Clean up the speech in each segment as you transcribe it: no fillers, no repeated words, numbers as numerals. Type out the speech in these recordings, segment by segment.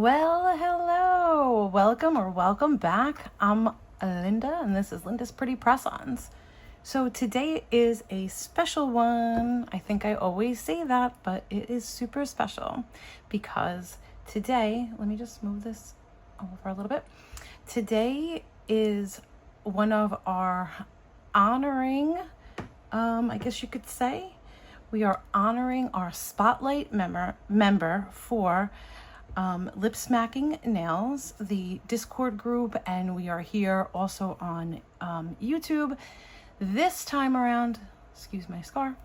Well, hello, welcome back. I'm Linda, and this is Linda's Pretty Press-Ons. So today is a special one. I think I always say that, but it is super special because today, let me just move this over a little bit. Today is one of our honoring, I guess you could say, we are honoring our spotlight member for Lip Smacking Nails, the Discord group, and we are here also on YouTube. This time around, excuse my scar,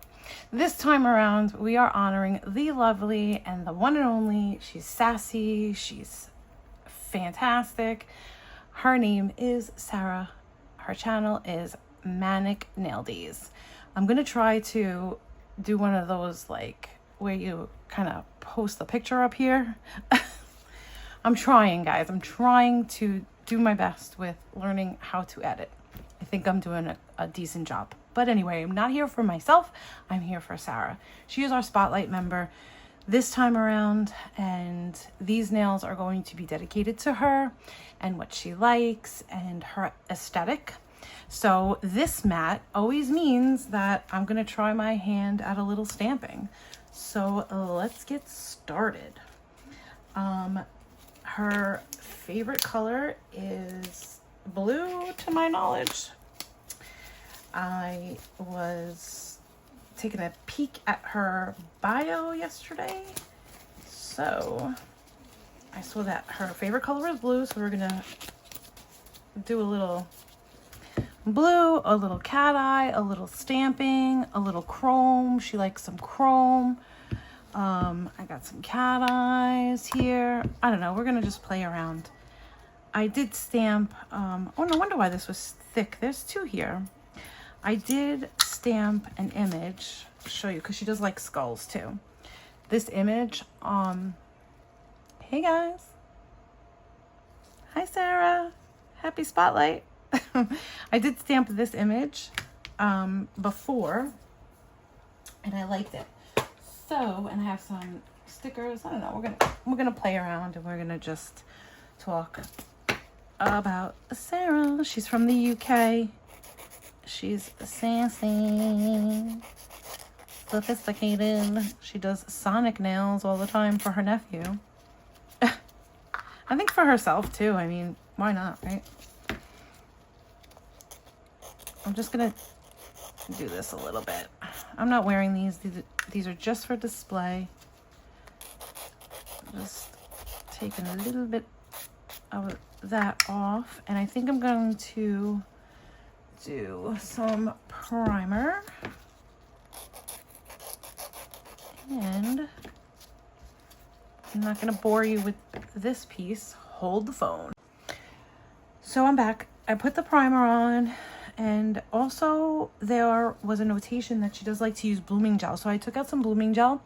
this time around we are honoring the lovely and the one and only. She's sassy, she's fantastic. Her name is Sarah. Her channel is Manic Nail Days. I'm gonna try to do one of those like where you kind of post the picture up here. I'm trying, guys. I'm trying to do my best with learning how to edit. I think I'm doing a decent job. But anyway, I'm not here for myself. I'm here for Sarah. She is our spotlight member this time around, and these nails are going to be dedicated to her and what she likes and her aesthetic. So this mat always means that I'm going to try my hand at a little stamping. So let's get started. Her favorite color is blue, to my knowledge. I was taking a peek at her bio yesterday, so I saw that her favorite color is blue, so we're gonna do a little blue, a little cat eye, a little stamping, a little chrome. She likes some chrome. I got some cat eyes here. I don't know. We're going to just play around. I did stamp. Oh, no wonder why this was thick. There's two here. I did stamp an image. I'll show you because she does like skulls too. This image. Hey guys. Hi Sarah. Happy spotlight. I did stamp this image before, and I liked it. So, and I have some stickers. I don't know. We're gonna play around, and we're gonna just talk about Sarah. She's from the UK. She's sassy, sophisticated. She does sonic nails all the time for her nephew. I think for herself too. I mean, why not, right? I'm just gonna do this a little bit. I'm not wearing these. These are just for display. Just taking a little bit of that off, and I think I'm going to do some primer. And I'm not going to bore you with this piece. Hold the phone. So I'm back. I put the primer on. And also there was a notation that she does like to use blooming gel. So I took out some blooming gel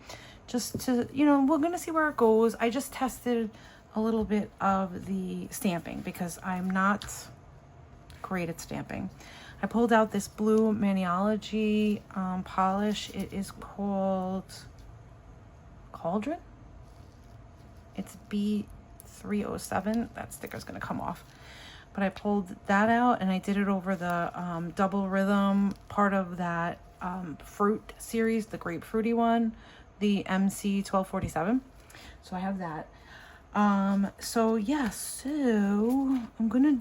just to, you know, we're going to see where it goes. I just tested a little bit of the stamping because I'm not great at stamping. I pulled out this blue Maniology polish. It is called Cauldron. It's B307. That sticker's going to come off. But I pulled that out and I did it over the double rhythm part of that fruit series, the grapefruity one, the MC 1247. So I have that. So yeah, so I'm gonna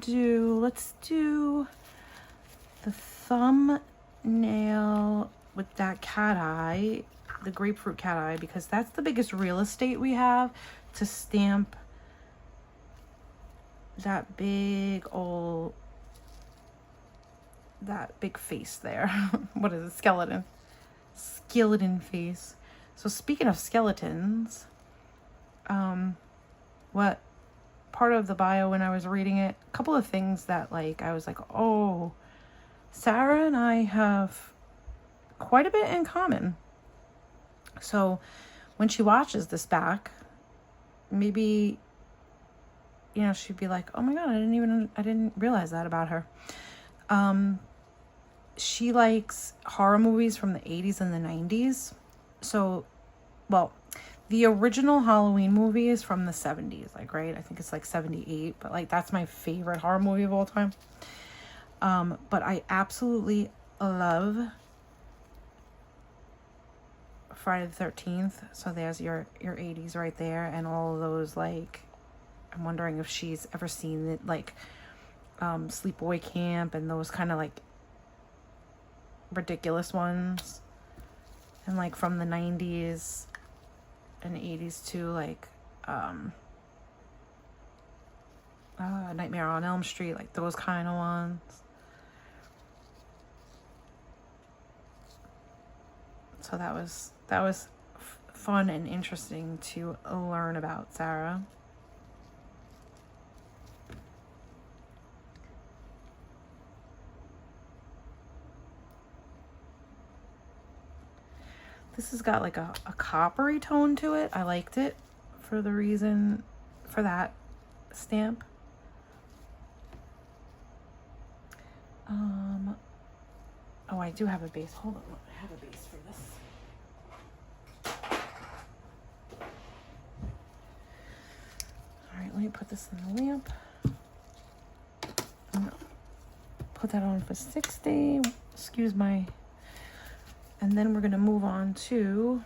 let's do the thumbnail with that cat eye, the grapefruit cat eye, because that's the biggest real estate we have to stamp that big face there. What is it? Skeleton face. So speaking of skeletons, what part of the bio when I was reading it, a couple of things that like I was like, oh, Sarah and I have quite a bit in common. So when she watches this back, maybe, you know, she'd be like, oh my God, I didn't realize that about her. She likes horror movies from the 80s and the 90s. So, well, the original Halloween movie is from the 70s, like, right? I think it's like 78, but like that's my favorite horror movie of all time. But I absolutely love Friday the 13th. So there's your 80s right there, and all of those, like, I'm wondering if she's ever seen it, like Sleepaway Camp and those kind of like ridiculous ones, and like from the 90s and 80s too, like Nightmare on Elm Street, like those kind of ones. So that was fun and interesting to learn about Sarah. This has got like a coppery tone to it. I liked it for the reason for that stamp. Oh, I do have a base. Hold on, I have a base for this. All right, let me put this in the lamp. Put that on for 60. Excuse my. And then we're gonna move on to.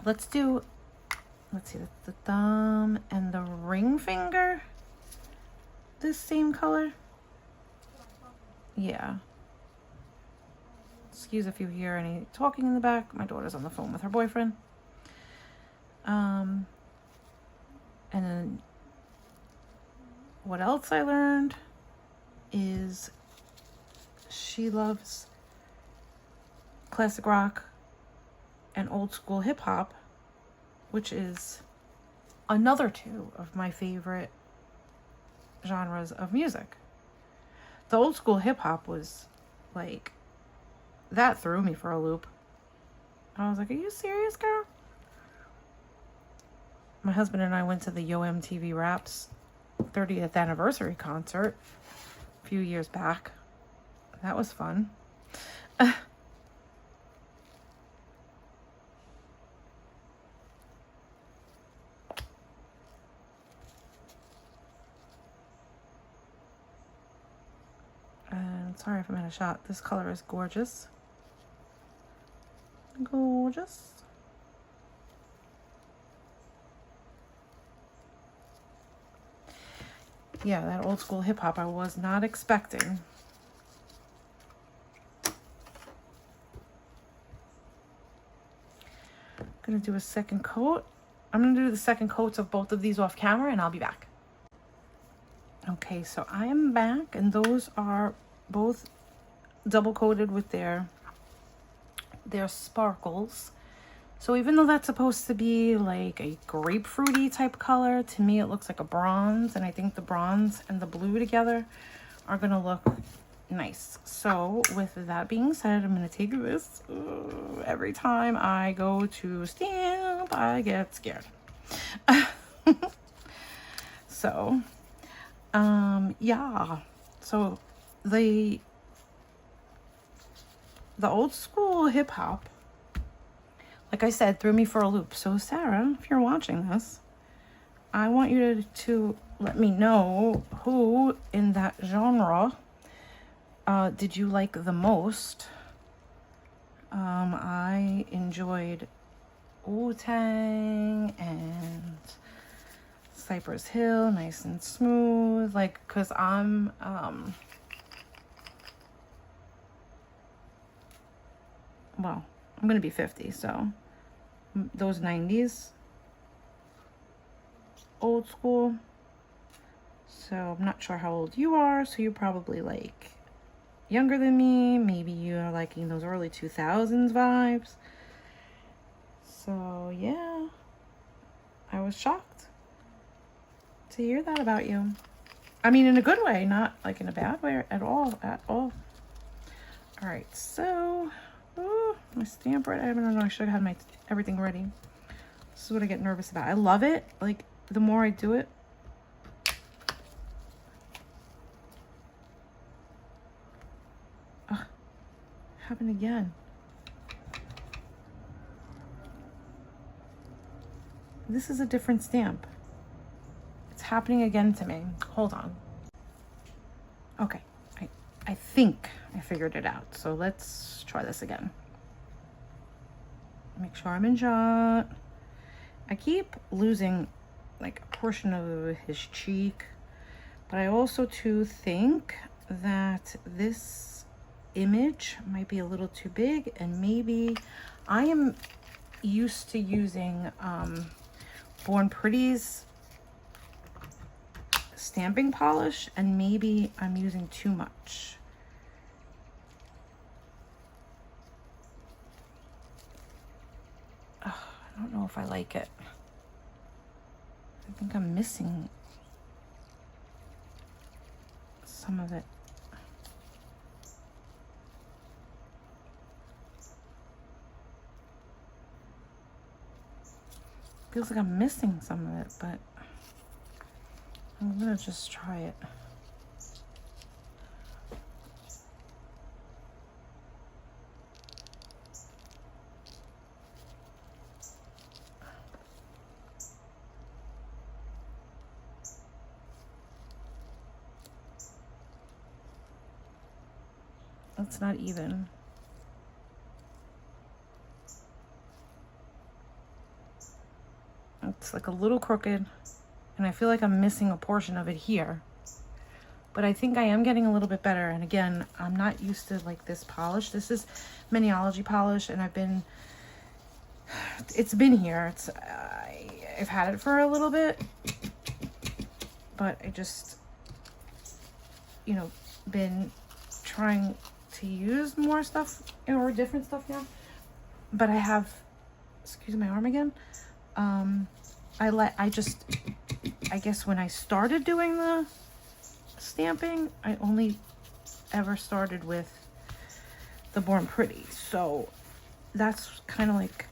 Let's see, the thumb and the ring finger. This same color. Yeah. Excuse if you hear any talking in the back. My daughter's on the phone with her boyfriend. And then what else I learned is she loves classic rock and old school hip hop, which is another two of my favorite genres of music. The old school hip hop was like, that threw me for a loop. I was like, are you serious, girl? My husband and I went to the Yo MTV Raps 30th anniversary concert a few years back. That was fun. And sorry if I'm out of shot. This color is gorgeous. Gorgeous. Yeah, that old school hip hop I was not expecting. I'm gonna do a second coat. I'm gonna do the second coats of both of these off camera and I'll be back. Okay, so I am back, and those are both double coated with their sparkles. So even though that's supposed to be like a grapefruity type color, to me it looks like a bronze, and I think the bronze and the blue together are gonna look nice. So with that being said, I'm gonna take this. Every time I go to stamp, I get scared. So yeah, so the old school hip hop, like I said, threw me for a loop. So Sarah, if you're watching this, I want you to let me know who in that genre did you like the most. I enjoyed Wu-Tang and Cypress Hill, nice and smooth, like, cause I'm well, I'm gonna be 50, so those 90s old school. So I'm not sure how old you are, so you're probably like younger than me. Maybe you're liking those early 2000s vibes. So yeah, I was shocked to hear that about you. I mean, in a good way, not like in a bad way at all. All right, so my stamp right. I don't know. I should have had everything ready. This is what I get nervous about. I love it. Like, the more I do it, happened again. This is a different stamp. It's happening again to me. Hold on. Okay, I think I figured it out. So let's try this again. Make sure I'm in shot. I keep losing like a portion of his cheek, but I also too think that this image might be a little too big, and maybe I am used to using Born Pretty's stamping polish, and maybe I'm using too much. I don't know if I like it. I think I'm missing some of it. Feels like I'm missing some of it, but I'm gonna just try it. It's not even. It's like a little crooked, and I feel like I'm missing a portion of it here. But I think I am getting a little bit better. And again, I'm not used to like this polish. This is Miniology polish, and it's been here. I've had it for a little bit, but I just, you know, been trying to use more stuff or different stuff now. But I have, excuse my arm again. I guess when I started doing the stamping, I only ever started with the Born Pretty. So that's kind of like,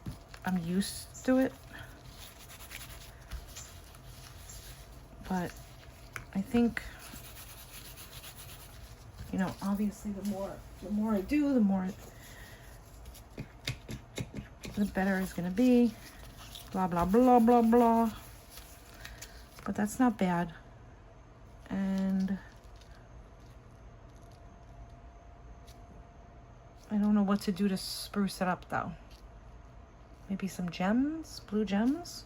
I'm used to it. But I think, you know, obviously the more I do, the better it's gonna be. Blah, blah, blah, blah, blah. But that's not bad. And I don't know what to do to spruce it up though. Maybe some gems, blue gems.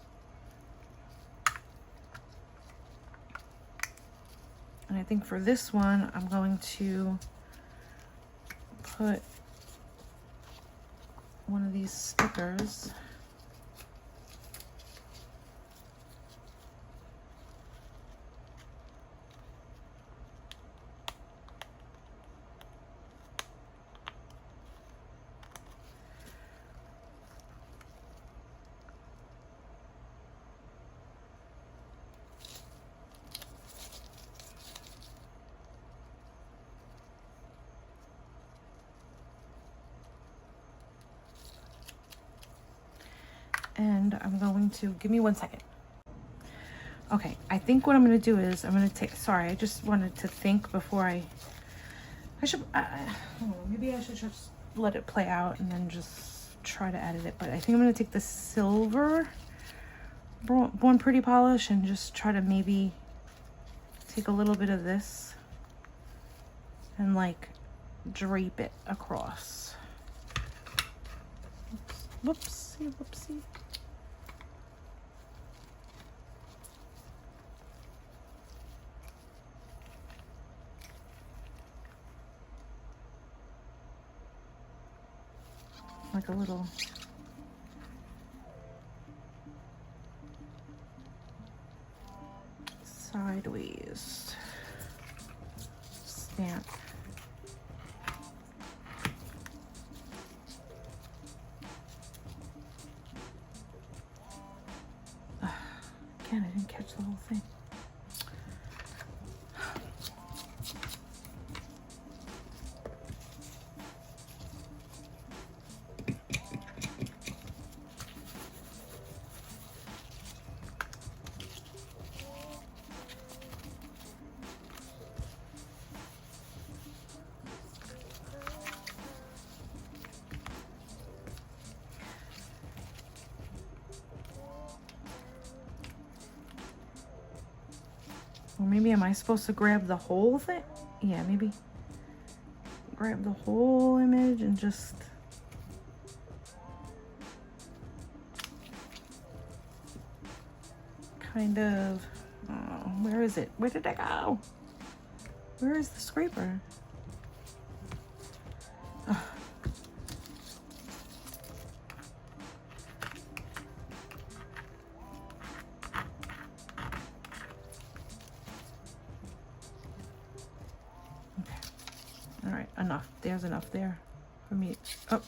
And I think for this one, I'm going to put one of these stickers. And I'm going to, give me 1 second. Okay, I think what I'm going to do is I'm going to take, sorry, I just wanted to think before I should, I don't know, maybe I should just let it play out and then just try to edit it. But I think I'm going to take the silver Born Pretty polish and just try to maybe take a little bit of this and like drape it across. Oops. Whoopsie, whoopsie. Like a little sideways stamp. Again, I didn't catch the whole thing. Or maybe am I supposed to grab the whole thing? Yeah, maybe grab the whole image and just kind of, oh, where is it? Where did I go? Where is the scraper? Ugh. Okay. All right, enough. There's enough there for me. Oh.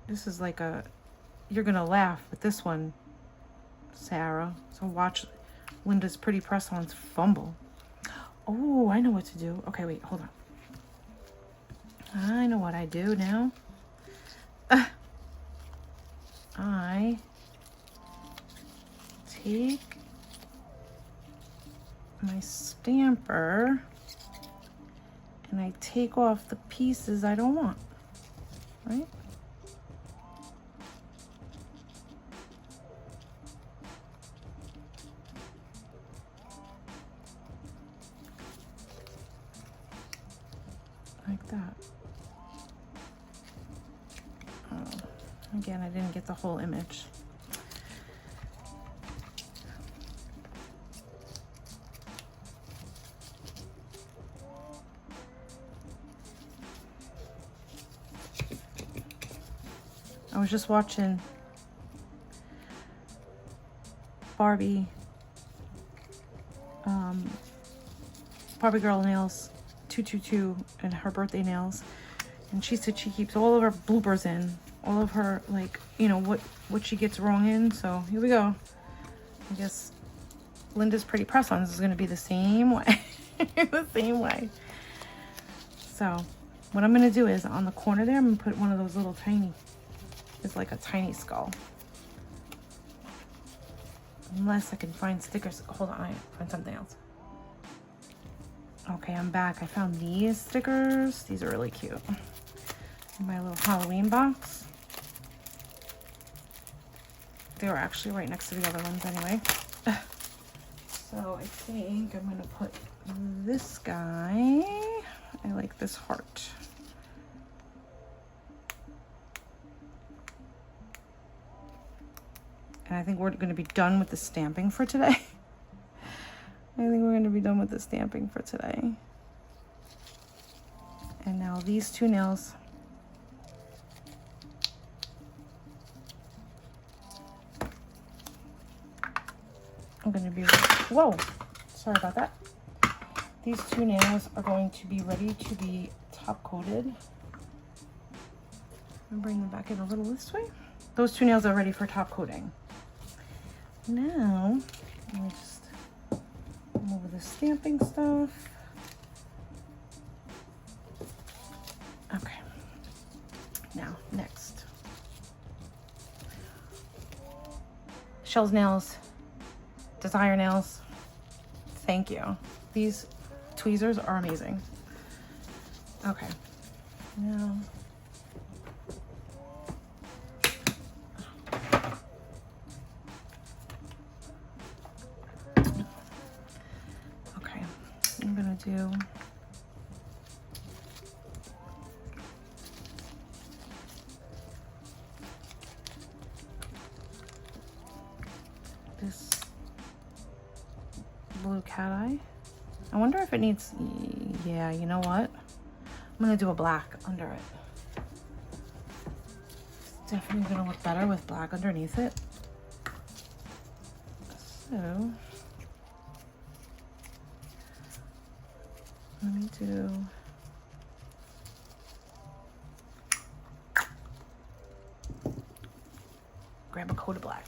This is like a, you're gonna laugh with this one, Sarah. So watch Linda's Pretty Press-Ons fumble. Oh, I know what to do. Okay, wait, hold on. I know what I do now. I take my stamper and I take off the pieces I don't want, right? Like that. Oh, again, I didn't get the whole image. I was just watching Barbie Girl Nails 222 and her birthday nails, and she said she keeps all of her bloopers in, all of her, like, you know, what she gets wrong in. So here we go. I guess Linda's Pretty Press-Ons is going to be the same way. The same way. So what I'm going to do is on the corner there, I'm going to put one of those little tiny, it's like a tiny skull. Unless I can find stickers. Hold on, I find something else. Okay, I'm back. I found these stickers. These are really cute. In my little Halloween box. They were actually right next to the other ones anyway. So I think I'm gonna put this guy. I like this heart. And I think we're gonna be done with the stamping for today. I think we're going to be done with the stamping for today. And now these two nails. I'm going to be, whoa, sorry about that. These two nails are going to be ready to be top coated. I'm bring them back in a little this way. Those two nails are ready for top coating. Now, let me just over the stamping stuff. Okay. Now, next. Shell's nails, Desire nails. Thank you. These tweezers are amazing. Okay. Now, I'm gonna do this blue cat eye. I wonder if it needs, yeah, you know what? I'm gonna do a black under it. It's definitely gonna look better with black underneath it. So let me do grab a coat of black.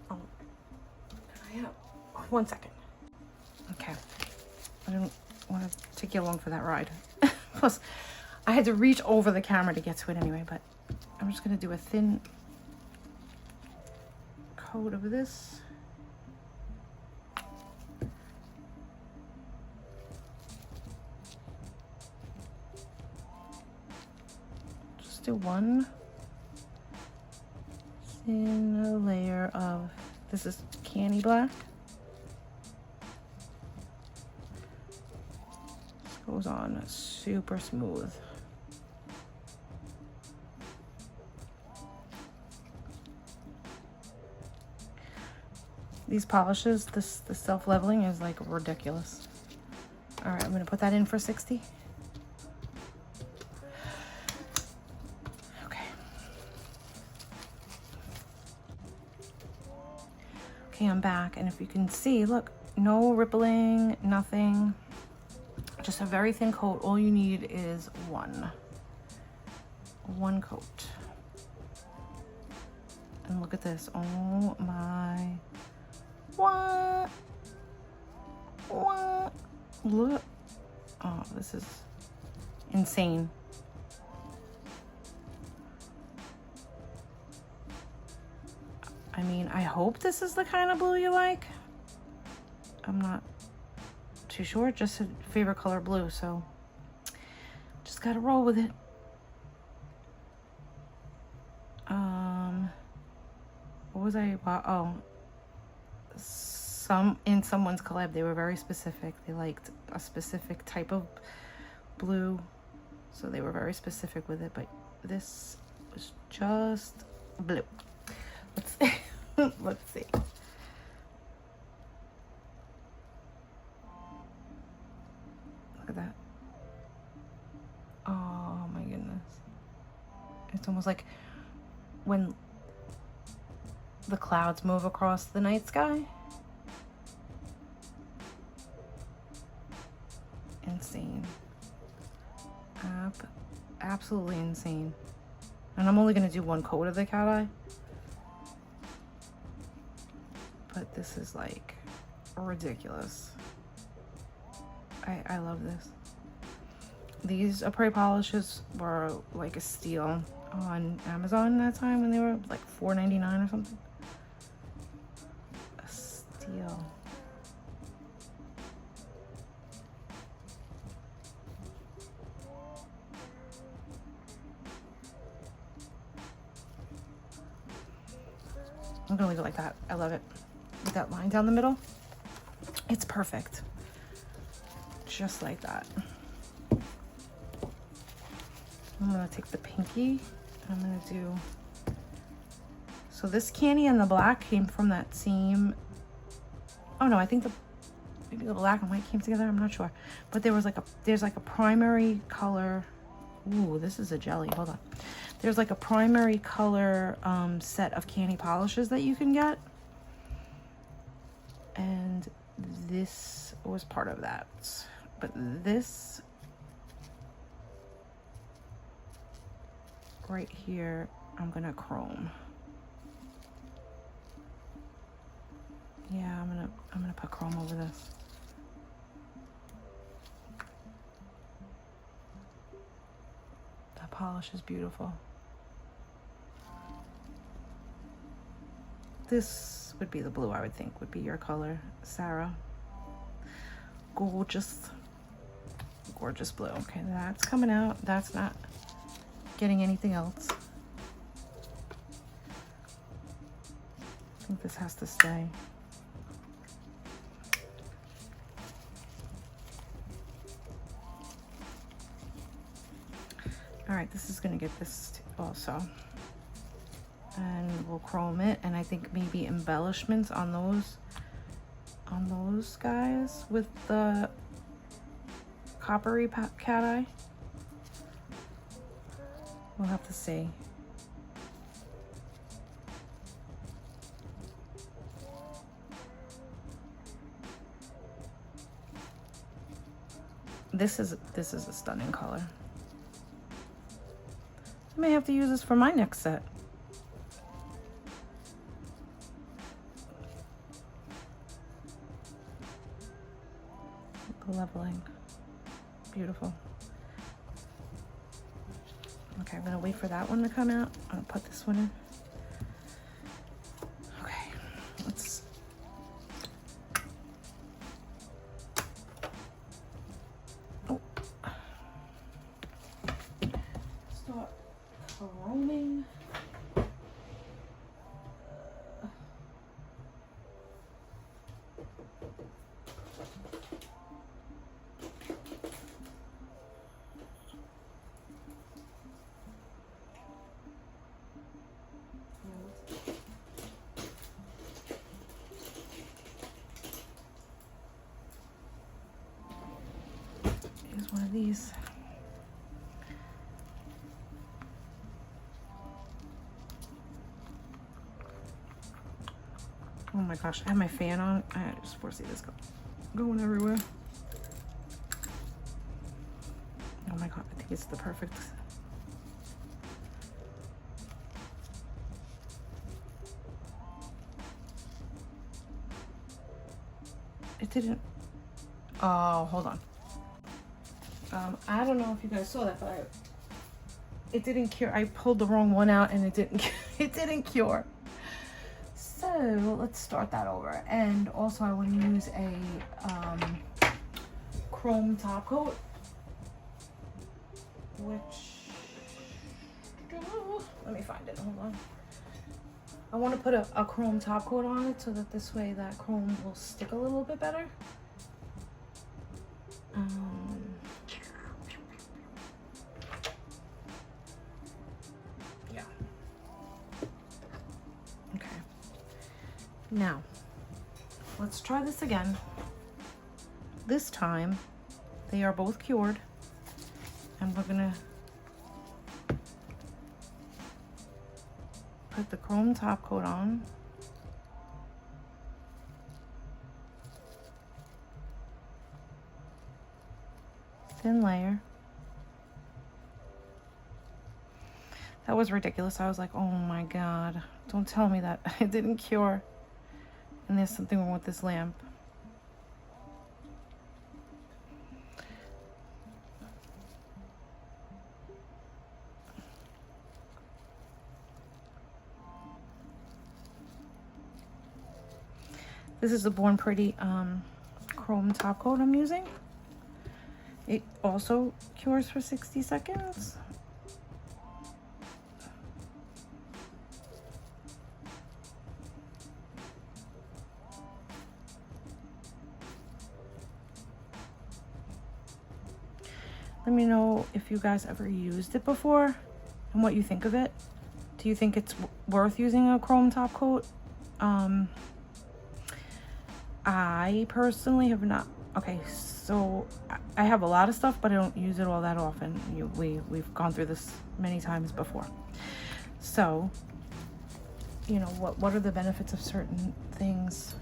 Oh, I have 1 second. Okay, I don't want to take you along for that ride. Plus, I had to reach over the camera to get to it anyway, but I'm just gonna do a thin coat of this. do one thin layer of, this is candy black. This goes on super smooth. These polishes, the self-leveling is like ridiculous. All right, I'm gonna put that in for 60. Okay. Okay, I'm back, and if you can see, look, no rippling, nothing. Just a very thin coat. All you need is one coat. And look at this. Oh my. What? Look. Oh, this is insane. I mean, I hope this is the kind of blue you like. I'm not too sure. Just a favorite color blue, so just gotta roll with it. What was I about? Oh, in someone's collab, they were very specific. They liked a specific type of blue, so they were very specific with it, but this was just blue. Let's see. Let's see. Look at that. Oh my goodness. It's almost like when the clouds move across the night sky. Insane. Absolutely insane. And I'm only going to do one coat of the cat eye. But this is like ridiculous. I love this. These Apres polishes were like a steal on Amazon that time when they were like $4.99 or something. A steal. I'm gonna leave it like that. I love it. With that line down the middle, it's perfect. Just like that. I'm gonna take the pinky and I'm gonna do, so this candy and the black came from that same, oh no, I think maybe the black and white came together, I'm not sure. But there's like a primary color. Ooh, this is a jelly, hold on. There's like a primary color set of candy polishes that you can get. And this was part of that. But this right here, I'm gonna chrome. Yeah, I'm gonna put chrome over this. That polish is beautiful. This would be the blue, I would think, would be your color, Sarah. Gorgeous. Gorgeous blue. Okay, that's coming out. That's not getting anything else. I think this has to stay. All right, this is gonna get this also. And we'll chrome it, and I think maybe embellishments on those guys with the coppery cat eye. We'll have to see. This is a stunning color. I may have to use this for my next set. The leveling. Beautiful. Okay, I'm gonna wait for that one to come out. I'm gonna put this one in. Okay, let's start one of these. Oh my gosh, I have my fan on. I just foresee this going everywhere. Oh my god, I think it's the perfect. It didn't. Oh, hold on. I don't know if you guys saw that, but it didn't cure. I pulled the wrong one out and it didn't. It didn't cure. So let's start that over. And also, I want to use a chrome top coat, which let me find it. Hold on. I want to put a chrome top coat on it so that this way that chrome will stick a little bit better. Yeah. Okay. Now, let's try this again. This time, they are both cured, and we're gonna put the chrome top coat on. Thin layer. That was ridiculous. I was like, oh my god, don't tell me that it didn't cure and there's something wrong with this lamp. This is the Born Pretty chrome top coat I'm using. It also cures for 60 seconds. Let me know if you guys ever used it before and what you think of it. Do you think it's worth using a chrome top coat? I personally have not. Okay, so I have a lot of stuff, but I don't use it all that often. We've gone through this many times before. So, you know, what are the benefits of certain things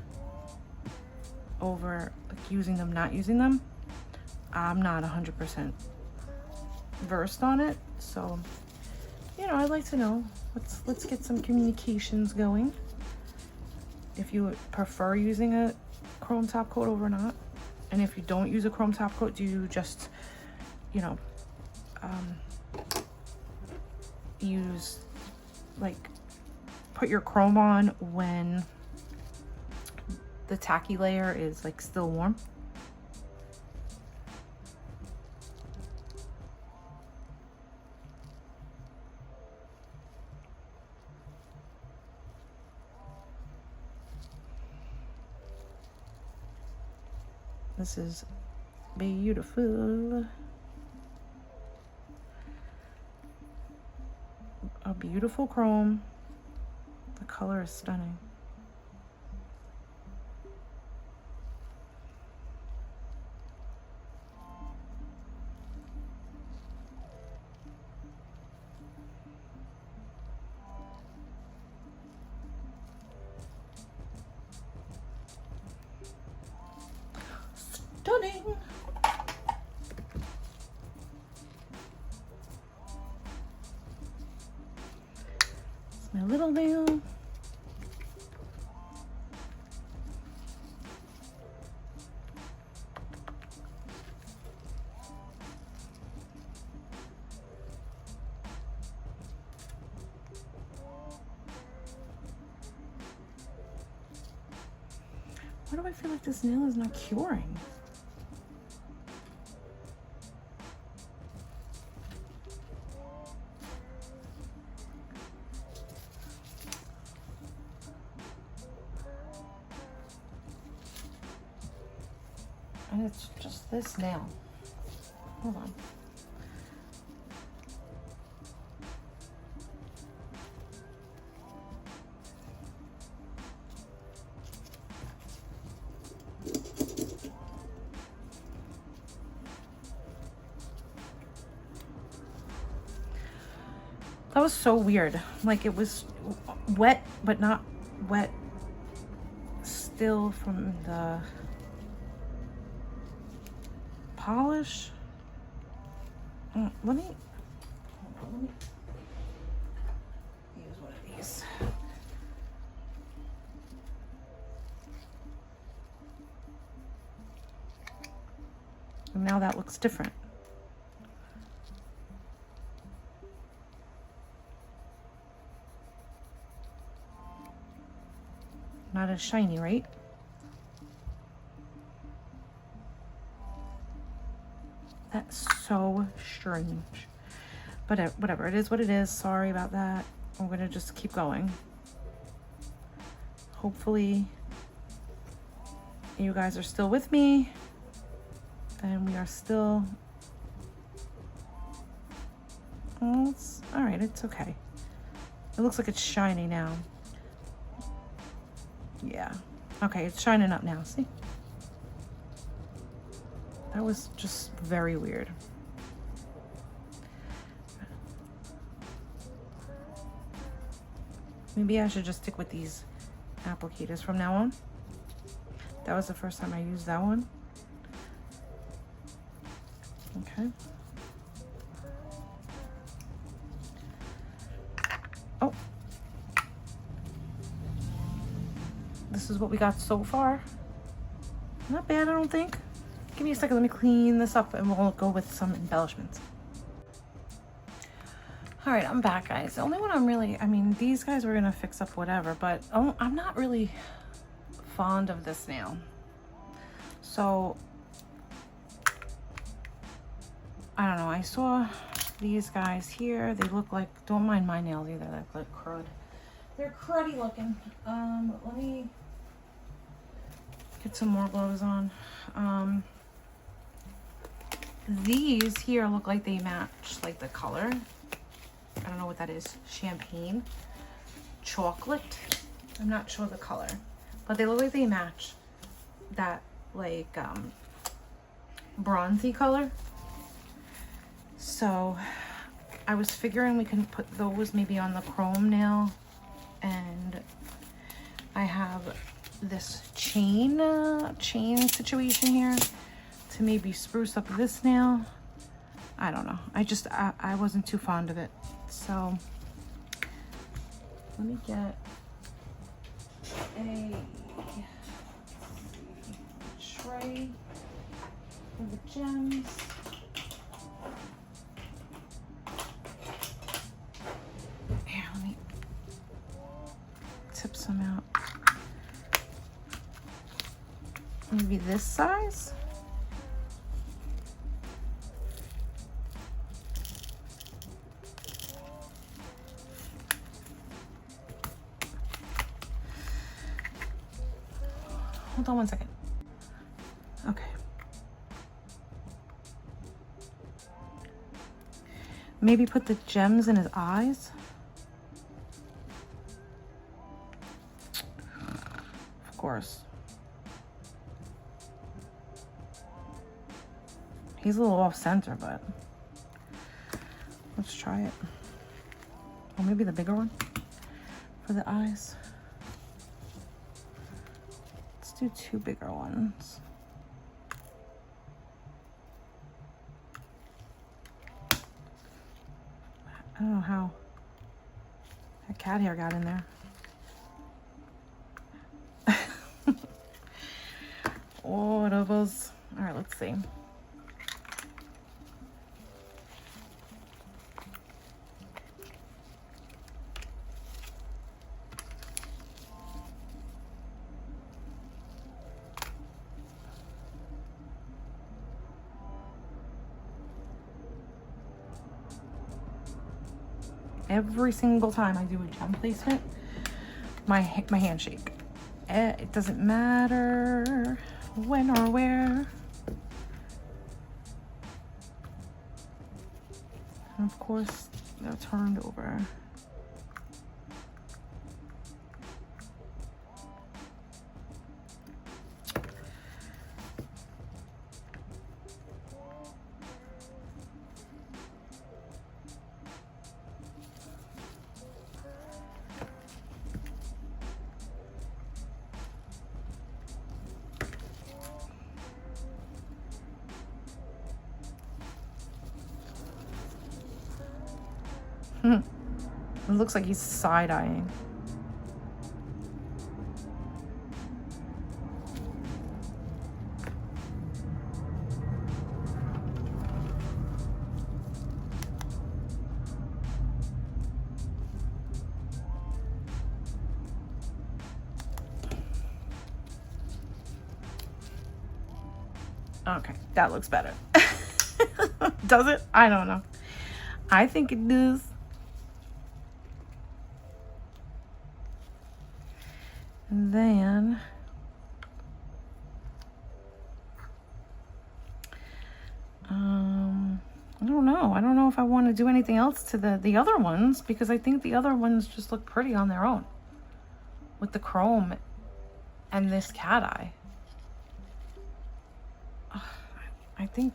over like using them, not using them? I'm not 100% versed on it, so you know, I'd like to know. Let's get some communications going. If you prefer using a chrome top coat over or not, and if you don't use a chrome top coat, do you just, you know, use like put your chrome on when the tacky layer is like still warm? This is beautiful. A beautiful chrome. The color is stunning. Stunning. It's my little nail. Why do I feel like this nail is not curing? And it's just this nail. Hold on. That was so weird. Like it was wet, but not wet still from the polish. Let me use one of these. And now that looks different. Not as shiny, right? That's so strange. But whatever, it is what it is. Sorry about that. I'm gonna just keep going. Hopefully you guys are still with me and we are still, oh, it's all right, it's okay. It looks like it's shiny now. Yeah, okay, it's shining up now, see? That was just very weird. Maybe I should just stick with these applicators from now on. That was the first time I used that one. Okay. Oh. This is what we got so far. Not bad, I don't think. Give me a second, let me clean this up and we'll go with some embellishments. All right, I'm back, guys. The only one I'm really, I mean, these guys were gonna fix up whatever, but I'm not really fond of this nail. So, I don't know, I saw these guys here. They look like, don't mind my nails either, they look like crud. They're cruddy looking. Let me get some more gloves on. These here look like they match like the color. I don't know what that is. Champagne, chocolate. I'm not sure the color, but they look like they match that like bronzy color. So I was figuring we can put those maybe on the chrome nail, and I have this chain situation here to maybe spruce up this nail. I don't know. I wasn't too fond of it. So let me get a tray for the gems. Here, let me tip some out. Maybe this size. Hold on one second. Okay. Maybe put the gems in his eyes. Of course. He's a little off center, but let's try it. Or maybe the bigger one for the eyes. Let's do two bigger ones. I don't know how that cat hair got in there. Whatever. All right, let's see. Every single time I do a gem placement, my hand shake. It doesn't matter when or where. And of course, they're turned over. It looks like he's side-eyeing. Okay, that looks better. Does it? I don't know. I think it does. And then I don't know. I don't know if I want to do anything else to the other ones, because I think the other ones just look pretty on their own with the chrome and this cat eye. I think,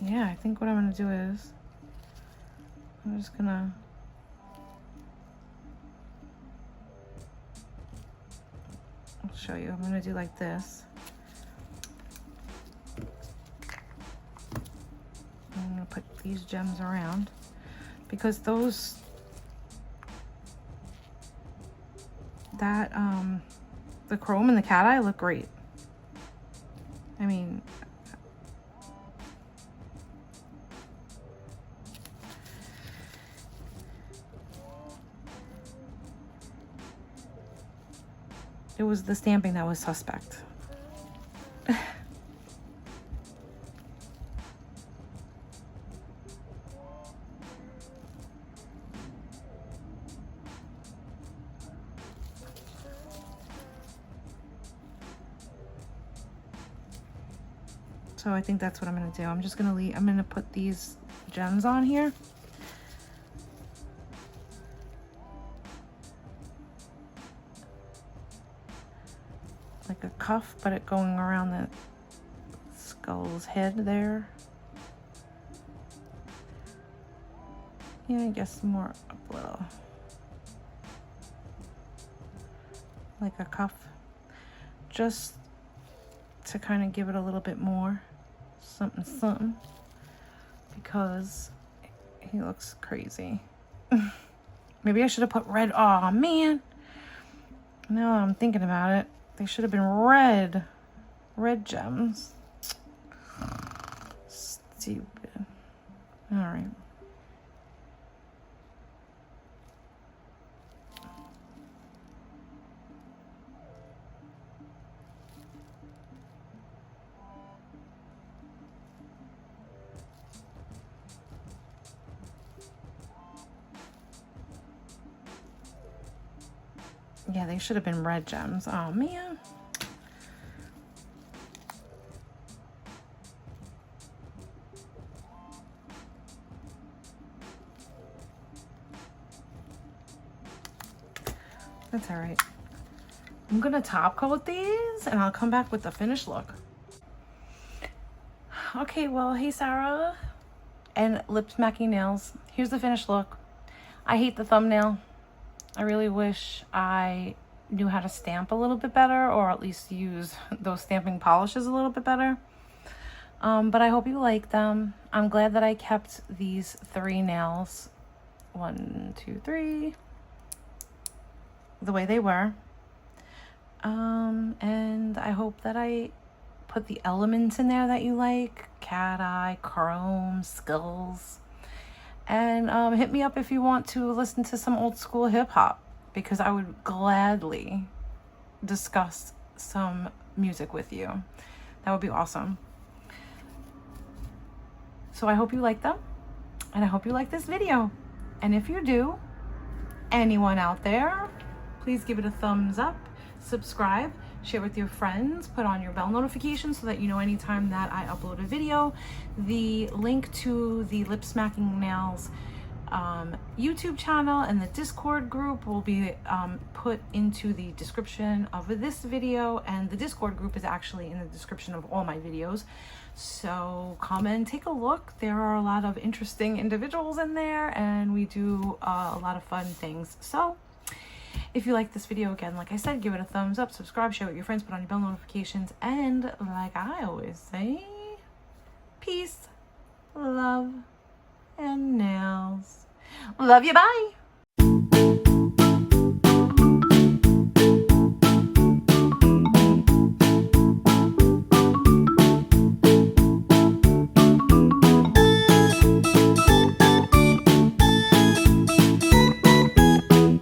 yeah, I think what I'm gonna do is I'm just gonna I'll show you. I'm gonna do like this. I'm gonna put these gems around because those the chrome and the cat eye look great. I mean, it was the stamping that was suspect. So I think that's what I'm gonna do. I'm just gonna I'm gonna put these gems on here. Like a cuff, but it going around the skull's head there. Yeah, I guess more up a little. Like a cuff. Just to kind of give it a little bit more something something, because he looks crazy. Maybe I should have put red. Oh man, now I'm thinking about it, they should have been red gems. Stupid. All right. Yeah, they should have been red gems. Oh, man. That's all right. I'm going to top coat these, and I'll come back with the finished look. Okay, well, hey, Sarah. And lip smacking nails. Here's the finished look. I hate the thumbnail. I really wish I knew how to stamp a little bit better, or at least use those stamping polishes a little bit better. But I hope you like them. I'm glad that I kept these 3 nails, 1, 2, 3, the way they were. And I hope that I put the elements in there that you like: cat eye, chrome, skulls. And hit me up if you want to listen to some old school hip hop, because I would gladly discuss some music with you. That would be awesome. So I hope you like them, and I hope you like this video. And if you do, anyone out there, please give it a thumbs up, subscribe, share with your friends, put on your bell notifications so that you know anytime that I upload a video. The link to the Lip Smacking Nails YouTube channel and the Discord group will be put into the description of this video, and the Discord group is actually in the description of all my videos. So come and take a look. There are a lot of interesting individuals in there, and we do a lot of fun things. So if you like this video, again, like I said, give it a thumbs up, subscribe, share with your friends, put on your bell notifications, and like I always say, peace, love, and nails. Love you, bye.